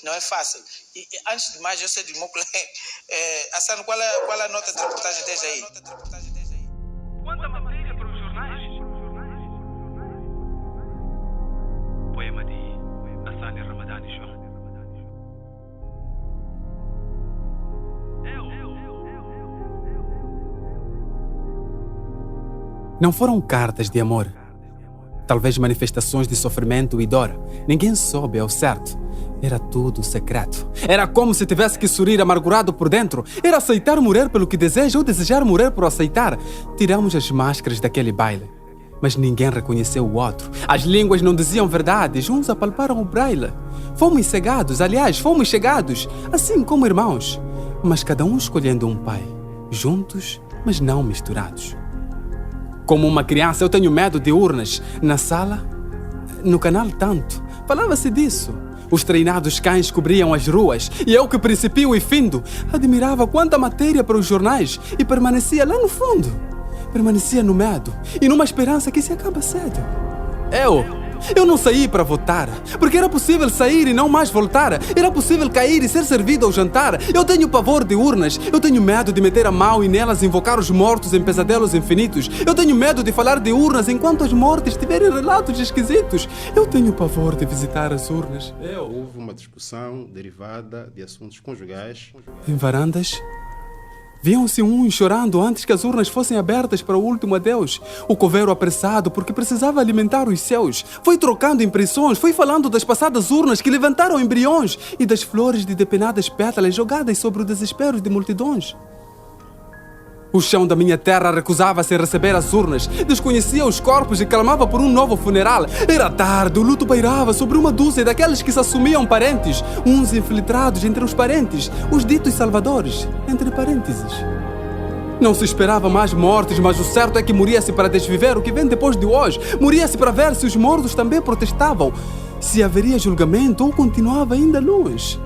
não é fácil. E antes de mais, eu sei de meu colega. Assano, qual é a nota de reportagem desde aí? Quanta matéria para os jornais? Poema de Hassani Ramadani João. Não foram cartas de amor. Talvez manifestações de sofrimento e dor. Ninguém soube ao certo. Era tudo secreto. Era como se tivesse que sorrir amargurado por dentro. Era aceitar morrer pelo que deseja ou desejar morrer por aceitar. Tiramos as máscaras daquele baile. Mas ninguém reconheceu o outro. As línguas não diziam verdades. Uns apalparam o braille. Fomos cegados, aliás, fomos chegados. Assim como irmãos. Mas cada um escolhendo um pai. Juntos, mas não misturados. Como uma criança, eu tenho medo de urnas. Na sala, no canal tanto. Falava-se disso. Os treinados cães cobriam as ruas. E eu que principio e findo, admirava quanta matéria para os jornais e permanecia lá no fundo. Permanecia no medo e numa esperança que se acaba cedo. Eu não saí para votar, porque era possível sair e não mais voltar. Era possível cair e ser servido ao jantar. Eu tenho pavor de urnas. Eu tenho medo de meter a mão e nelas invocar os mortos em pesadelos infinitos. Eu tenho medo de falar de urnas enquanto as mortes tiverem relatos esquisitos. Eu tenho pavor de visitar as urnas. Houve uma discussão derivada de assuntos conjugais. Em varandas, viam-se uns chorando antes que as urnas fossem abertas para o último adeus. O coveiro apressado porque precisava alimentar os seus. Foi trocando impressões, foi falando das passadas urnas que levantaram embriões e das flores de depenadas pétalas jogadas sobre o desespero de multidões. O chão da minha terra recusava-se a receber as urnas, desconhecia os corpos e clamava por um novo funeral. Era tarde, o luto pairava sobre uma dúzia daqueles que se assumiam parentes, uns infiltrados entre os parentes, os ditos salvadores, entre parênteses. Não se esperava mais mortes, mas o certo é que moria-se para desviver o que vem depois de hoje. Moria-se para ver se os mortos também protestavam, se haveria julgamento ou continuava ainda longe.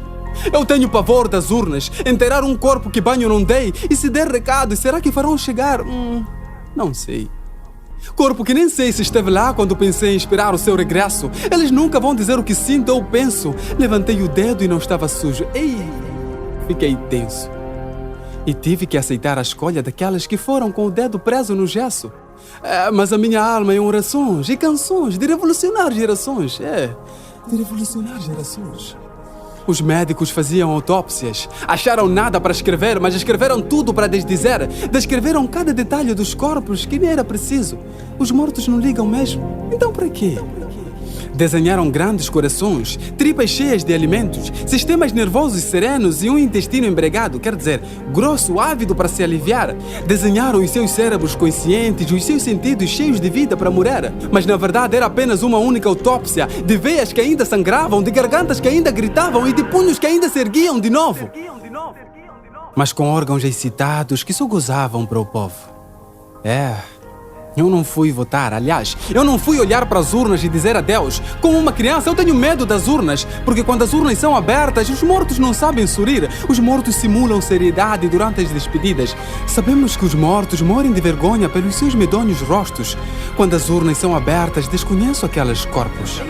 Eu tenho pavor das urnas, enterrar um corpo que banho não dei, e se der recado, será que farão chegar? Não sei. Corpo que nem sei se esteve lá quando pensei em esperar o seu regresso. Eles nunca vão dizer o que sinto ou penso. Levantei o dedo e não estava sujo. Fiquei tenso. E tive que aceitar a escolha daquelas que foram com o dedo preso no gesso. Mas a minha alma é orações e canções de revolucionar gerações. De revolucionar gerações. Os médicos faziam autópsias. Acharam nada para escrever, mas escreveram tudo para desdizer. Descreveram cada detalhe dos corpos que nem era preciso. Os mortos não ligam mesmo. Então para quê? Desenharam grandes corações, tripas cheias de alimentos, sistemas nervosos serenos e um intestino embregado, quer dizer, grosso, ávido para se aliviar. Desenharam os seus cérebros conscientes e os seus sentidos cheios de vida para morrer. Mas na verdade era apenas uma única autópsia, de veias que ainda sangravam, de gargantas que ainda gritavam e de punhos que ainda se erguiam de novo. Mas com órgãos excitados que só gozavam para o povo. Eu não fui votar, aliás, eu não fui olhar para as urnas e dizer adeus. Como uma criança, eu tenho medo das urnas, porque quando as urnas são abertas, os mortos não sabem sorrir. Os mortos simulam seriedade durante as despedidas. Sabemos que os mortos morrem de vergonha pelos seus medonhos rostos. Quando as urnas são abertas, desconheço aqueles corpos.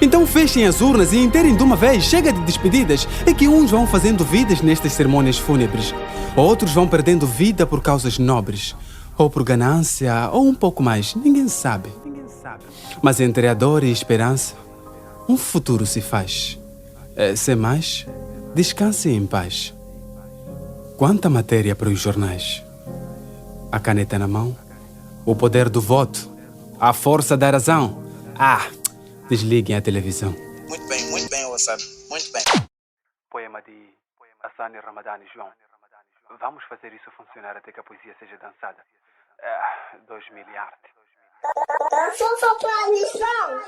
Então fechem as urnas e enterrem de uma vez, chega de despedidas. É que uns vão fazendo vidas nestas cerimônias fúnebres. Outros vão perdendo vida por causas nobres. Ou por ganância, ou um pouco mais, ninguém sabe. Mas entre a dor e a esperança, um futuro se faz. Sem mais, descanse em paz. Quanta matéria para os jornais. A caneta na mão, o poder do voto, a força da razão. Desliguem a televisão. Muito bem, Wassano. Muito bem. Poema de Hassani Ramadani João. Vamos fazer isso funcionar até que a poesia seja dançada. 2000 e arte. Eu sou só pra lição.